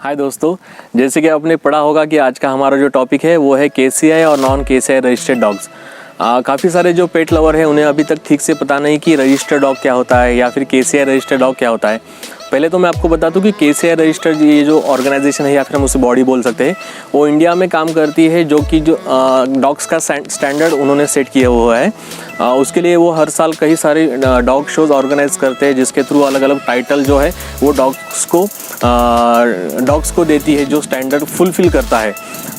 हाय दोस्तों, जैसे कि आपने पढ़ा होगा कि आज का हमारा जो टॉपिक है वो है केसीआई और नॉन केसीआई रजिस्टर्ड डॉग्स। काफ़ी सारे जो पेट लवर हैं उन्हें अभी तक ठीक से पता नहीं कि रजिस्टर्ड डॉग क्या होता है या फिर केसीआई रजिस्टर्ड डॉग क्या होता है। पहले तो मैं आपको बता दूं कि केसीआई रजिस्टर्ड ये जो ऑर्गेनाइजेशन है या फिर हम उसे बॉडी बोल सकते हैं, वो इंडिया में काम करती है, जो कि जो डॉग्स का स्टैंडर्ड उन्होंने सेट किया हुआ है। उसके लिए वो हर साल कई सारे डॉग शोज़ ऑर्गेनाइज करते हैं, जिसके थ्रू अलग अलग टाइटल जो है वो डॉग्स को देती है जो स्टैंडर्ड फुलफिल करता है।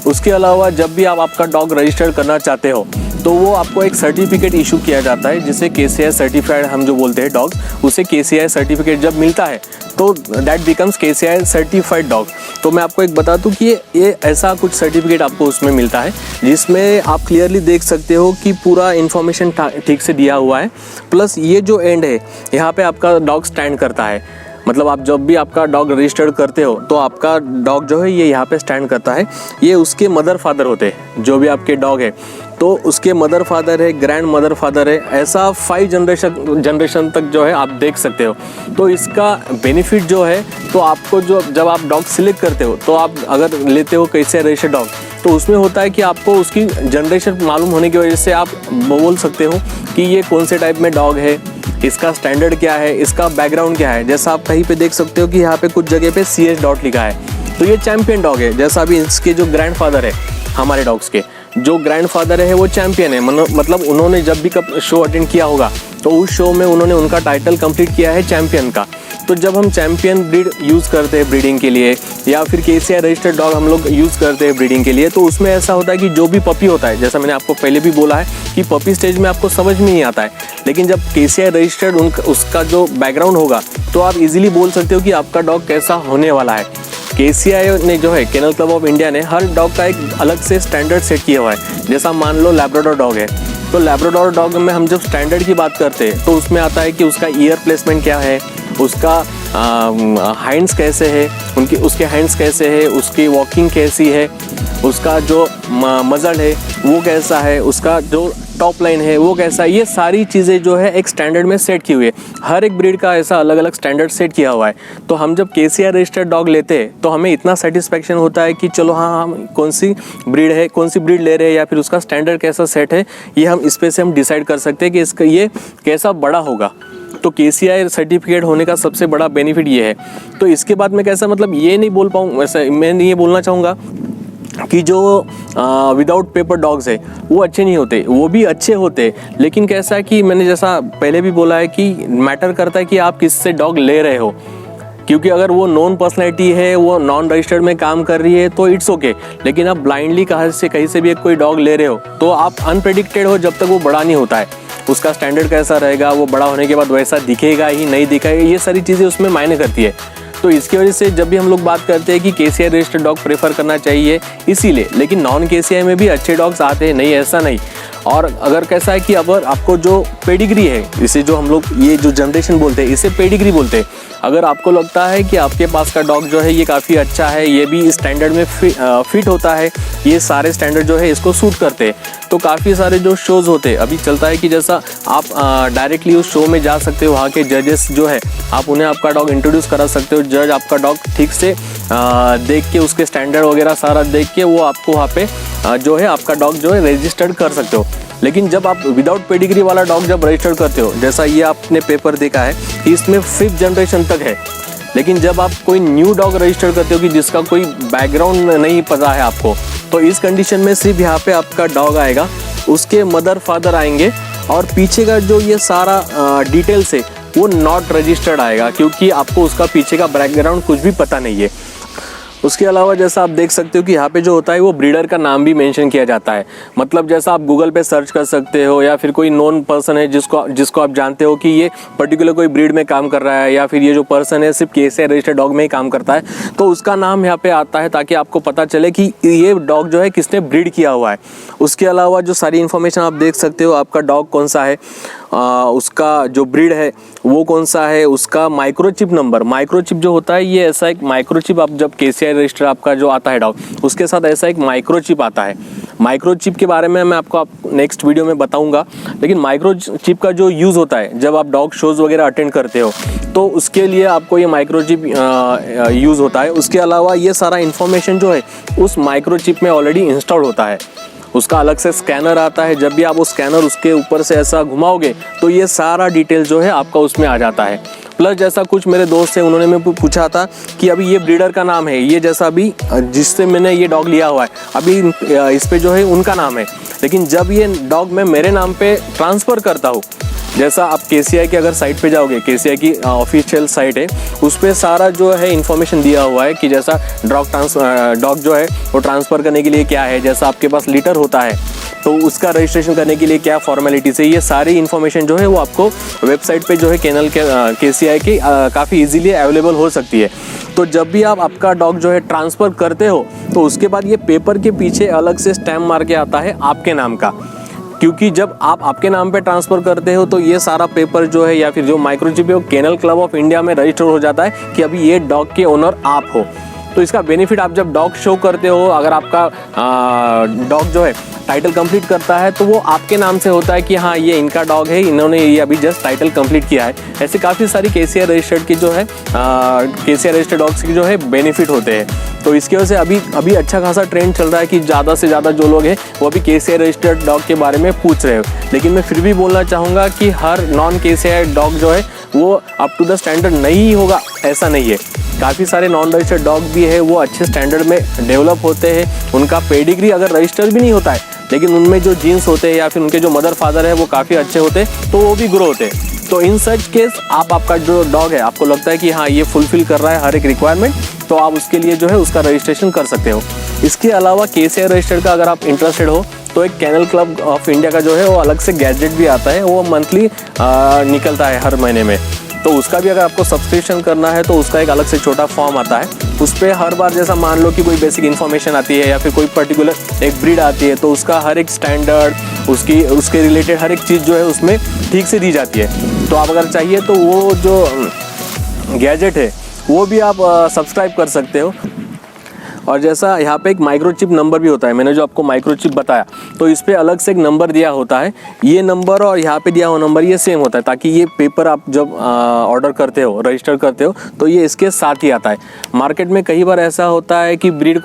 उसके अलावा जब भी आप आपका डॉग रजिस्टर करना चाहते हो तो वो आपको एक सर्टिफिकेट इशू किया जाता है, जिसे केसीआई सर्टिफाइड हम जो बोलते हैं डॉग, उसे केसीआई सर्टिफिकेट जब मिलता है तो that becomes KCI certified dog. तो मैं आपको एक बता दूं कि ये ऐसा कुछ सर्टिफिकेट आपको उसमें मिलता है जिसमें आप क्लियरली देख सकते हो कि पूरा इन्फॉर्मेशन ठीक से दिया हुआ है। प्लस ये जो एंड है यहाँ पे आपका डॉग स्टैंड करता है, मतलब आप जब भी आपका डॉग रजिस्टर्ड करते हो तो आपका डॉग जो है ये यहाँ पे स्टैंड करता है। ये उसके मदर फादर होते हैं, जो भी आपके डॉग है तो उसके मदर फादर है, ग्रैंड मदर फादर है, ऐसा 5 जनरेशन तक जो है आप देख सकते हो। तो इसका बेनिफिट जो है, तो आपको जो जब आप डॉग सिलेक्ट करते हो तो आप अगर लेते हो केसीआई रजिस्टर्ड डॉग तो उसमें होता है कि आपको उसकी जनरेशन मालूम होने की वजह से आप बोल सकते हो कि ये कौन से टाइप में डॉग है, इसका स्टैंडर्ड क्या है, इसका बैकग्राउंड क्या है। जैसा आप कहीं पे देख सकते हो कि यहाँ पे कुछ जगह पे CS डॉट लिखा है, तो ये चैंपियन डॉग है। जैसा अभी इसके जो ग्रैंडफादर है, हमारे डॉग्स के जो ग्रैंडफादर है वो चैंपियन है, मतलब उन्होंने जब भी शो अटेंड किया होगा तो उस शो में उन्होंने उनका टाइटल कंप्लीट किया है चैंपियन का। तो जब हम चैंपियन ब्रीड यूज़ करते हैं ब्रीडिंग के लिए, या फिर केसीआई रजिस्टर्ड डॉग हम लोग यूज़ करते हैं ब्रीडिंग के लिए, तो उसमें ऐसा होता है कि जो भी पपी होता है, जैसा मैंने आपको पहले भी बोला है कि पपी स्टेज में आपको समझ में नहीं आता है, लेकिन जब केसीआई रजिस्टर्ड उसका जो बैकग्राउंड होगा तो आप इजीली बोल सकते हो कि आपका डॉग कैसा होने वाला है। केसीआई ने जो है, केनल क्लब ऑफ इंडिया ने हर डॉग का एक अलग से स्टैंडर्ड सेट किया हुआ है। जैसा मान लो लैब्राडोर डॉग है, तो लैब्राडोर डॉग में हम जब स्टैंडर्ड की बात करते हैं तो उसमें आता है कि उसका ईयर प्लेसमेंट क्या है, उसका हैंड्स कैसे है, उसके हैंड्स कैसे है, उसकी वॉकिंग कैसी है, उसका जो मजल है वो कैसा है, उसका जो टॉप लाइन है वो कैसा है। ये सारी चीज़ें जो है एक स्टैंडर्ड में सेट की हुई है। हर एक ब्रीड का ऐसा अलग अलग स्टैंडर्ड सेट किया हुआ है। तो हम जब केसीआई रजिस्टर्ड डॉग लेते हैं तो हमें इतना सेटिस्फेक्शन होता है कि चलो हाँ, हम कौन सी ब्रीड ले रहे हैं या फिर उसका स्टैंडर्ड कैसा सेट है, ये हम इस पे से हम डिसाइड कर सकते हैं कि इसका ये कैसा बड़ा होगा। तो केसीआई सर्टिफिकेट होने का सबसे बड़ा बेनिफिट ये है। तो इसके बाद मैं कैसा, मतलब ये नहीं बोल पाऊँ, वैसे मैं ये बोलना चाहूँगा कि जो विदाउट पेपर डॉग्स है वो अच्छे नहीं होते, वो भी अच्छे होते, लेकिन कैसा है कि मैंने जैसा पहले भी बोला है कि मैटर करता है कि आप किससे डॉग ले रहे हो। क्योंकि अगर वो नॉन पर्सनैलिटी है, वो नॉन रजिस्टर्ड में काम कर रही है तो इट्स ओके, लेकिन आप ब्लाइंडली कहीं से भी कोई डॉग ले रहे हो तो आप अनप्रेडिक्टेड हो जब तक वो बड़ा नहीं होता है। उसका स्टैंडर्ड कैसा रहेगा, वो बड़ा होने के बाद वैसा दिखेगा ही नहीं दिखेगा, ये सारी चीज़ें उसमें मायने करती है। तो इसकी वजह से जब भी हम लोग बात करते हैं कि केसीआई रजिस्टर्ड डॉग प्रेफर करना चाहिए इसीलिए, लेकिन नॉन केसीआई में भी अच्छे डॉग्स आते हैं, नहीं ऐसा नहीं। और अगर कैसा है कि अगर आपको जो पेडिग्री है, इसे जो हम लोग ये जो जनरेशन बोलते हैं इसे पेडिग्री बोलते हैं, अगर आपको लगता है कि आपके पास का डॉग जो है ये काफ़ी अच्छा है, ये भी इस स्टैंडर्ड में फिट होता है, ये सारे स्टैंडर्ड जो है इसको सूट करते हैं, तो काफ़ी सारे जो शोज़ होते हैं अभी चलता है कि जैसा आप डायरेक्टली उस शो में जा सकते हो, वहाँ के जजेस जो है आप उन्हें आपका डॉग इंट्रोड्यूस करा सकते हो। जज आपका डॉग ठीक से देख के, उसके स्टैंडर्ड वगैरह सारा देख के वो आपको वहाँ पे जो है आपका डॉग जो है रजिस्टर्ड कर सकते हो। लेकिन जब आप विदाउट पेडिग्री वाला डॉग जब रजिस्टर्ड करते हो, जैसा ये आपने पेपर देखा है कि इसमें 5th जनरेशन तक है, लेकिन जब आप कोई न्यू डॉग रजिस्टर करते हो कि जिसका कोई बैकग्राउंड नहीं पता है आपको, तो इस कंडीशन में सिर्फ यहाँ पे आपका डॉग आएगा, उसके मदर फादर आएंगे और पीछे का जो ये सारा डिटेल्स है वो नॉट रजिस्टर्ड आएगा, क्योंकि आपको उसका पीछे का बैकग्राउंड कुछ भी पता नहीं है। उसके अलावा जैसा आप देख सकते हो कि यहाँ पे जो होता है वो ब्रीडर का नाम भी मेंशन किया जाता है। मतलब जैसा आप गूगल पे सर्च कर सकते हो या फिर कोई नोन पर्सन है जिसको आप जानते हो कि ये पर्टिकुलर कोई ब्रीड में काम कर रहा है, या फिर ये जो पर्सन है सिर्फ केसीआई रजिस्टर्ड डॉग में ही काम करता है, तो उसका नाम यहाँ पे आता है ताकि आपको पता चले कि ये डॉग जो है किसने ब्रीड किया हुआ है। उसके अलावा जो सारी इन्फॉर्मेशन आप देख सकते हो, आपका डॉग कौन सा है, उसका जो ब्रीड है वो कौन सा है, उसका माइक्रोचिप नंबर। माइक्रोचिप जो होता है ये ऐसा एक माइक्रोचिप, आप जब केसीआई रजिस्टर आपका जो आता है डॉग, उसके साथ ऐसा एक माइक्रोचिप आता है। माइक्रोचिप के बारे में मैं आपको नेक्स्ट वीडियो में बताऊंगा, लेकिन माइक्रोचिप का जो यूज़ होता है जब आप डॉग शोज़ वगैरह अटेंड करते हो तो उसके लिए आपको ये माइक्रोचिप यूज़ होता है। उसके अलावा ये सारा इन्फॉर्मेशन जो है उस माइक्रोचिप में ऑलरेडी इंस्टॉल होता है। उसका अलग से स्कैनर आता है, जब भी आप वो स्कैनर उसके ऊपर से ऐसा घुमाओगे तो ये सारा डिटेल जो है आपका उसमें आ जाता है। प्लस जैसा कुछ मेरे दोस्त हैं उन्होंने मैं पूछा था कि अभी ये ब्रीडर का नाम है, ये जैसा अभी जिससे मैंने ये डॉग लिया हुआ है अभी इस पे जो है उनका नाम है, लेकिन जब ये डॉग मैं मेरे नाम पे ट्रांसफ़र करता हूँ, जैसा आप KCI की अगर साइट पे जाओगे, KCI की ऑफिशियल साइट है, उस पर सारा जो है इन्फॉर्मेशन दिया हुआ है कि जैसा डॉग जो है वो ट्रांसफ़र करने के लिए क्या है, जैसा आपके पास लिटर होता है तो उसका रजिस्ट्रेशन करने के लिए क्या फॉर्मेलिटीज़ है, ये सारी इन्फॉर्मेशन जो है वो आपको वेबसाइट पे जो है कैनल के KCI की काफ़ी इजीली अवेलेबल हो सकती है। तो जब भी आप आपका डॉग जो है ट्रांसफ़र करते हो तो उसके बाद ये पेपर के पीछे अलग से स्टैम्प मार के आता है आपके नाम का, क्योंकि जब आप आपके नाम पे ट्रांसफ़र करते हो तो ये सारा पेपर जो है या फिर जो माइक्रोचिप है वो केनल क्लब ऑफ इंडिया में रजिस्टर हो जाता है कि अभी ये डॉग के ओनर आप हो। तो इसका बेनिफिट आप जब डॉग शो करते हो, अगर आपका डॉग जो है टाइटल कंप्लीट करता है तो वो आपके नाम से होता है कि हाँ ये इनका डॉग है, इन्होंने ये अभी जस्ट टाइटल कंप्लीट किया है। ऐसे काफ़ी सारी KCI रजिस्टर्ड की जो है KCI रजिस्टर्ड डॉग्स की जो है बेनिफिट होते हैं। तो इसकी वजह से अभी अच्छा खासा ट्रेंड चल रहा है कि ज़्यादा से ज़्यादा जो लोग हैं वो अभी KCI रजिस्टर्ड डॉग के बारे में पूछ रहे हो। लेकिन मैं फिर भी बोलना चाहूँगा कि हर नॉन KCI डॉग जो है वो अप टू द स्टैंडर्ड नहीं होगा, ऐसा नहीं है। काफ़ी सारे नॉन रजिस्टर्ड डॉग भी है वो अच्छे स्टैंडर्ड में डेवलप होते हैं, उनका पेडिग्री अगर रजिस्टर भी नहीं होता है लेकिन उनमें जो जीन्स होते हैं या फिर उनके जो मदर फादर है वो काफ़ी अच्छे होते हैं तो वो भी ग्रो होते हैं। तो इन सच केस आपका जो डॉग है आपको लगता है कि हाँ ये फुलफिल कर रहा है हर एक रिक्वायरमेंट, तो आप उसके लिए जो है उसका रजिस्ट्रेशन कर सकते हो। इसके अलावा KCI रजिस्टर्ड का अगर आप इंटरेस्टेड हो तो एक केनल क्लब ऑफ इंडिया का जो है वो अलग से गैजेट भी आता है, वो मंथली निकलता है हर महीने में। तो उसका भी अगर आपको सब्सक्रिप्शन करना है तो उसका एक अलग से छोटा फॉर्म आता है, उस पर हर बार जैसा मान लो कि कोई बेसिक इन्फॉर्मेशन आती है या फिर कोई पर्टिकुलर एक ब्रीड आती है तो उसका हर एक स्टैंडर्ड उसके रिलेटेड हर एक चीज़ जो है उसमें ठीक से दी जाती है। तो आप अगर चाहिए तो वो जो गैजेट है वो भी आप सब्सक्राइब कर सकते हो। और जैसा यहाँ पे एक माइक्रोचिप नंबर भी होता है, मैंने जो आपको माइक्रोचिप बताया तो इस पर अलग से एक नंबर दिया होता है, ये नंबर और यहाँ पे दिया हुआ नंबर ये सेम होता है ताकि ये पेपर आप जब ऑर्डर करते हो, रजिस्टर करते हो तो ये इसके साथ ही आता है। मार्केट में कई बार ऐसा होता है कि ब्रीड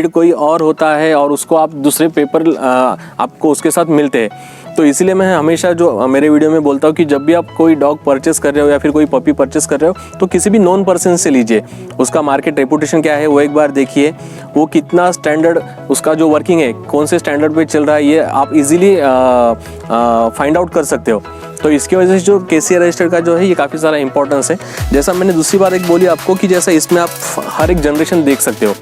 कोई और होता है और उसको आप दूसरे पेपर आपको उसके साथ मिलते हैं। तो इसलिए मैं हमेशा जो मेरे वीडियो में बोलता हूँ कि जब भी आप कोई डॉग परचेस कर रहे हो या फिर कोई पपी परचेस कर रहे हो तो किसी भी नॉन पर्सन से लीजिए, उसका मार्केट रेपुटेशन क्या है वो एक बार देखिए, वो कितना स्टैंडर्ड उसका जो वर्किंग है कौन से स्टैंडर्ड पे चल रहा है ये आप इजीली फाइंड आउट कर सकते हो। तो इसकी वजह से जो KCI रजिस्टर का जो है ये काफ़ी सारा इंपॉर्टेंस है। जैसा मैंने दूसरी बात एक बोली आपको कि जैसा इसमें आप हर एक जनरेशन देख सकते हो,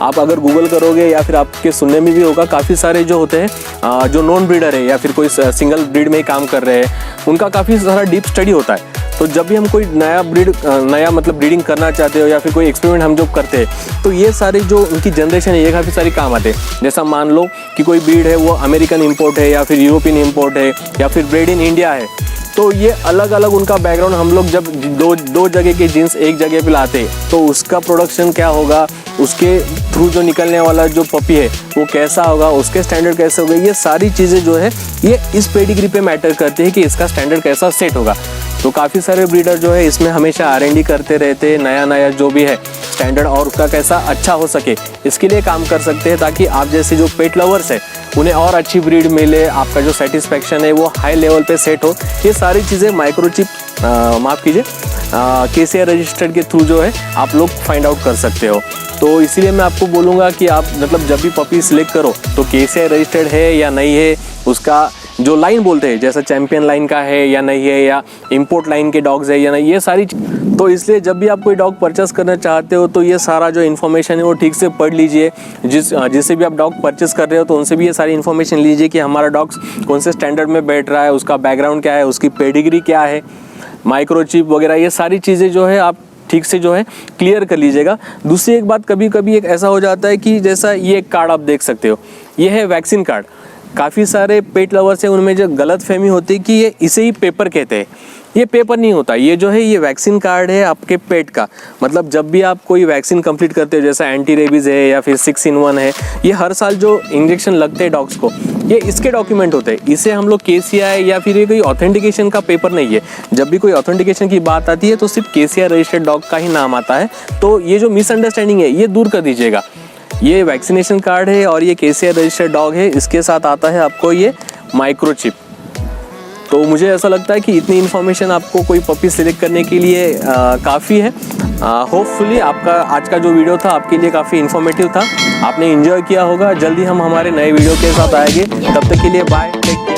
आप अगर गूगल करोगे या फिर आपके सुनने में भी होगा काफ़ी सारे जो होते हैं जो नॉन ब्रीडर है या फिर कोई सिंगल ब्रीड में ही काम कर रहे हैं उनका काफ़ी सारा डीप स्टडी होता है। तो जब भी हम कोई नया मतलब ब्रीडिंग करना चाहते हो या फिर कोई एक्सपेरिमेंट हम जो करते हैं तो ये सारी जो उनकी जनरेशन है ये काफ़ी सारी काम आते हैं। जैसा मान लो कि कोई ब्रीड है वो अमेरिकन इम्पोर्ट है या फिर यूरोपियन इम्पोर्ट है या फिर ब्रीड इन इंडिया है, तो ये अलग अलग उनका बैकग्राउंड हम लोग जब दो जगह के जीन्स एक जगह पे लाते तो उसका प्रोडक्शन क्या होगा, उसके थ्रू जो निकलने वाला जो पपी है वो कैसा होगा, उसके स्टैंडर्ड कैसे होगा, ये सारी चीज़ें जो है ये इस पेडिग्री पे मैटर करती है कि इसका स्टैंडर्ड कैसा सेट होगा। तो काफ़ी सारे ब्रीडर जो है इसमें हमेशा R&D करते रहते हैं, नया जो भी है स्टैंडर्ड और उसका कैसा अच्छा हो सके इसके लिए काम कर सकते हैं, ताकि आप जैसे जो पेट लवर्स है उन्हें और अच्छी ब्रीड मिले, आपका जो सेटिस्फेक्शन है वो हाई लेवल पे सेट हो। ये सारी चीज़ें माइक्रोचिप माफ़ कीजिए KCI रजिस्टर्ड के थ्रू जो है आप लोग फाइंड आउट कर सकते हो। तो इसीलिए मैं आपको बोलूँगा कि आप मतलब जब भी पपी सिलेक्ट करो तो KCI रजिस्टर्ड है या नहीं है, उसका जो लाइन बोलते हैं जैसा चैम्पियन लाइन का है या नहीं है, या इंपोर्ट लाइन के डॉग्स है या नहीं, ये सारी। तो इसलिए जब भी आप कोई डॉग परचेस करना चाहते हो तो ये सारा जो इन्फॉर्मेशन है वो ठीक से पढ़ लीजिए। जिससे भी आप डॉग परचेस कर रहे हो तो उनसे भी ये सारी इन्फॉर्मेशन लीजिए कि हमारा डॉग कौन से स्टैंडर्ड में बैठ रहा है, उसका बैकग्राउंड क्या है, उसकी पेडिग्री क्या है, माइक्रोचिप वगैरह, ये सारी चीज़ें जो है आप ठीक से जो है क्लियर कर लीजिएगा। दूसरी एक बात, कभी कभी एक ऐसा हो जाता है कि जैसा ये कार्ड आप देख सकते हो, ये है वैक्सीन कार्ड। काफ़ी सारे पेट लवर्स हैं उनमें जो गलत फहमी होती है कि ये इसे ही पेपर कहते हैं। ये पेपर नहीं होता, ये जो है ये वैक्सीन कार्ड है आपके पेट का। मतलब जब भी आप कोई वैक्सीन कंप्लीट करते हो, जैसा एंटी रेबीज है या फिर 6-in-1 है, ये हर साल जो इंजेक्शन लगते हैं डॉग्स को, ये इसके डॉक्यूमेंट होते हैं। इसे हम लोग KCI या फिर ये कोई ऑथेंटिकेशन का पेपर नहीं है। जब भी कोई ऑथेंटिकेशन की बात आती है तो सिर्फ KCI रजिस्टर्ड डॉग का ही नाम आता है। तो ये जो मिसअंडरस्टैंडिंग है ये दूर कर दीजिएगा। ये वैक्सीनेशन कार्ड है और ये KCI रजिस्टर्ड डॉग है, इसके साथ आता है आपको ये माइक्रोचिप। तो मुझे ऐसा लगता है कि इतनी इन्फॉर्मेशन आपको कोई पपी सिलेक्ट करने के लिए काफ़ी है। होपफुली आपका आज का जो वीडियो था आपके लिए काफ़ी इन्फॉर्मेटिव था, आपने एंजॉय किया होगा। जल्दी हम हमारे नए वीडियो के साथ आएंगे, तब तक के लिए बाय, टेक केयर।